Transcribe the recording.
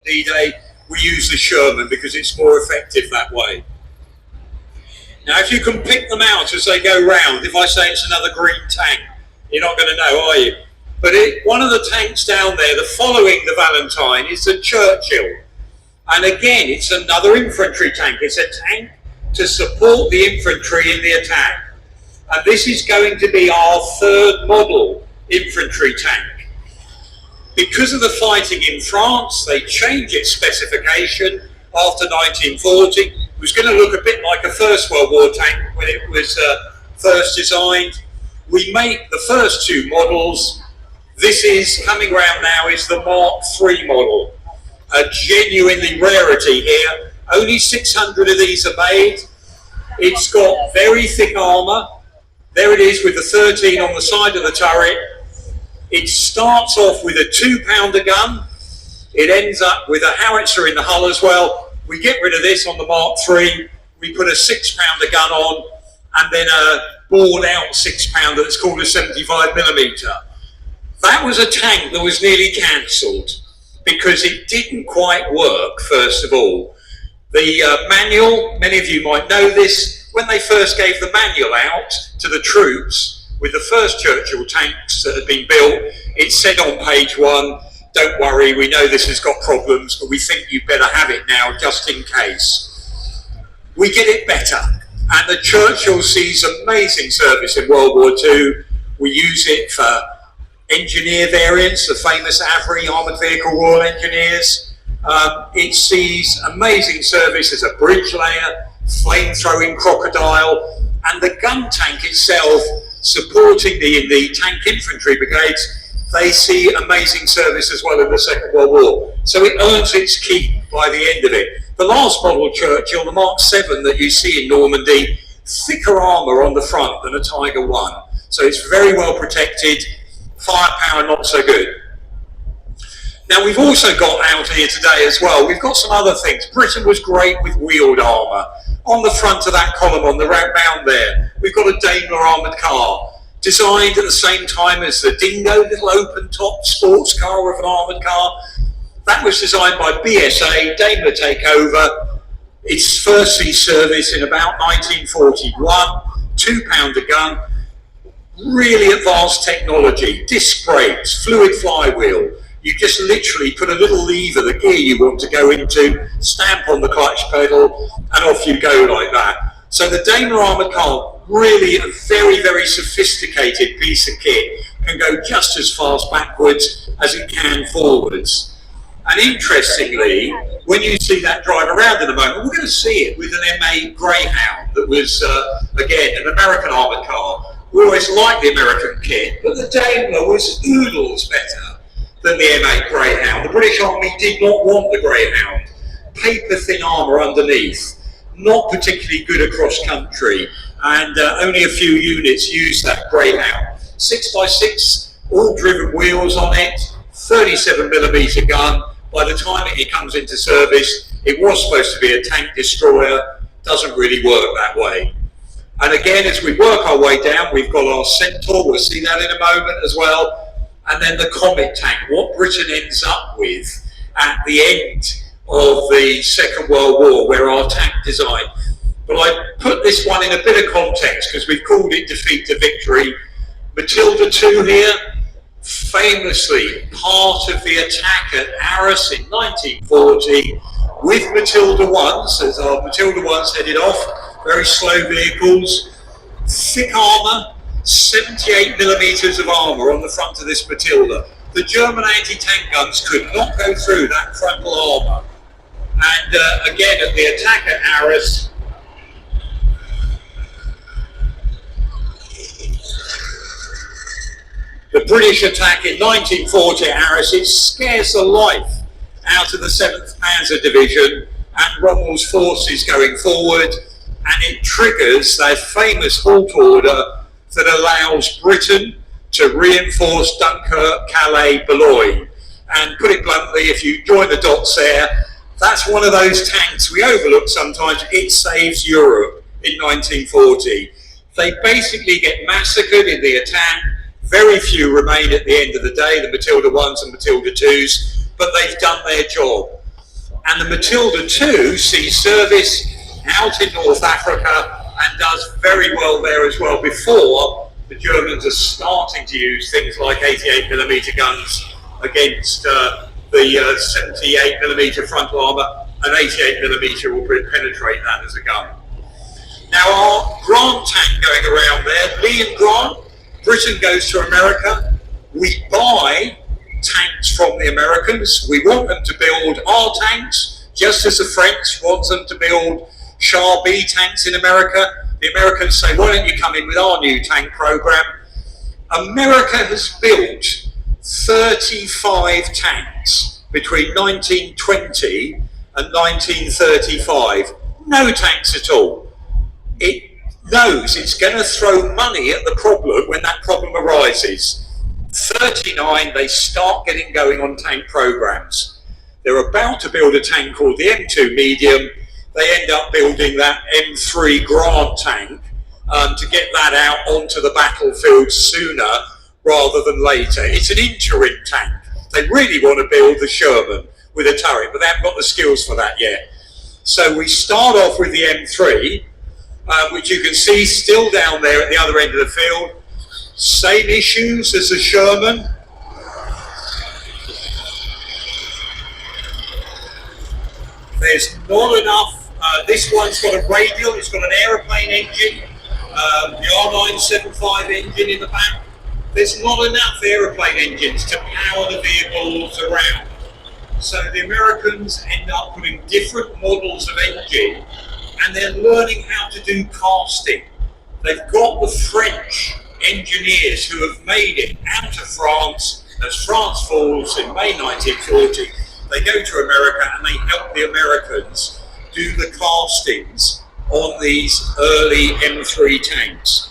D-Day, we use the Sherman because it's more effective that way. Now, if you can pick them out as they go round, if I say it's another green tank, you're not going to know, are you? But one of the tanks down there, the following the Valentine, is the Churchill. And again, it's another infantry tank. It's a tank to support the infantry in the attack. And this is going to be our third model infantry tank. Because of the fighting in France, they changed its specification after 1940. It was going to look a bit like a First World War tank when it was first designed. We make the first two models. This is coming round now is the Mark III model. A genuinely rarity here. Only 600 of these are made. It's got very thick armour. There it is with the 13 on the side of the turret. It starts off with a 2-pounder gun. It ends up with a howitzer in the hull as well. We get rid of this on the Mark III. We put a 6-pounder gun on and then a bored out 6-pounder that's called a 75mm. That was a tank that was nearly cancelled because it didn't quite work, first of all. The manual, many of you might know this, when they first gave the manual out to the troops with the first Churchill tanks that had been built, it said on page 1, don't worry, we know this has got problems, but we think you better have it now just in case. We get it better, and the Churchill sees amazing service in World War II. We use it for engineer variants, the famous AVRE Armoured Vehicle Royal Engineers. It sees amazing service as a bridge layer, flame-throwing crocodile, and the gun tank itself supporting the tank infantry brigades. They see amazing service as well in the Second World War. So it earns its keep by the end of it. The last model Churchill, the Mark VII that you see in Normandy, thicker armour on the front than a Tiger I. So it's very well protected, firepower not so good. Now we've also got out here today as well, we've got some other things. Britain was great with wheeled armour. On the front of that column on the mound there, we've got a Daimler armoured car, designed at the same time as the Dingo, little open top sports car of an armoured car. That was designed by BSA, Daimler takeover. Its first sea service in about 1941, 2-pounder gun, really advanced technology, disc brakes, fluid flywheel. You just literally put a little lever, the gear you want to go into, stamp on the clutch pedal, and off you go like that. So the Daimler armoured car, really a very, very sophisticated piece of kit, can go just as fast backwards as it can forwards. And interestingly, when you see that drive around in a moment, we're going to see it with an M8 Greyhound that was, again, an American armoured car. We always liked the American kit, but the Daimler was oodles better than the M8 Greyhound. The British Army did not want the Greyhound. Paper-thin armour underneath, not particularly good across country, and only a few units used that Greyhound. 6x6, all driven wheels on it, 37mm gun. By the time it comes into service, it was supposed to be a tank destroyer, doesn't really work that way. And again, as we work our way down, we've got our Centaur, we'll see that in a moment as well, and then the Comet tank, what Britain ends up with at the end of the Second World War, where our tank design. But I put this one in a bit of context because we've called it Defeat to Victory. Matilda II here, famously part of the attack at Arras in 1940 with Matilda Is, as our Matilda Is headed off, very slow vehicles, thick armour, 78mm of armour on the front of this Matilda. The German anti-tank guns could not go through that frontal armour. And again, at the attack at Arras, the British attack in 1940 at Arras, it scares the life out of the 7th Panzer Division and Rommel's forces going forward, and it triggers their famous halt order that allows Britain to reinforce Dunkirk, Calais, Boulogne. And put it bluntly, if you join the dots there, that's one of those tanks we overlook sometimes. It saves Europe in 1940. They basically get massacred in the attack. Very few remain at the end of the day, the Matilda Is and Matilda IIs, but they've done their job. And the Matilda 2 sees service out in North Africa and does very well there as well, before the Germans are starting to use things like 88mm guns against the 78mm frontal armour, and 88mm will penetrate that as a gun. Now, our Grant tank going around there, Lee and Grant, Britain goes to America. We buy tanks from the Americans. We want them to build our tanks, just as the French want them to build Char B tanks in America. The Americans say, why don't you come in with our new tank program? America has built 35 tanks between 1920 and 1935. No tanks at all. It knows it's going to throw money at the problem when that problem arises. 39, they start getting going on tank programs. They're about to build a tank called the M2 Medium. They end up building that M3 Grant tank to get that out onto the battlefield sooner rather than later. It's an interim tank. They really want to build the Sherman with a turret, but they haven't got the skills for that yet. So we start off with the M3, which you can see still down there at the other end of the field. Same issues as the Sherman. There's not enough. This one's got a radial, it's got an aeroplane engine, the R975 engine in the back. There's not enough aeroplane engines to power the vehicles around. So the Americans end up putting different models of engine, and they're learning how to do casting. They've got the French engineers who have made it out of France. As France falls in May 1940, they go to America and they help the Americans do the castings on these early M3 tanks.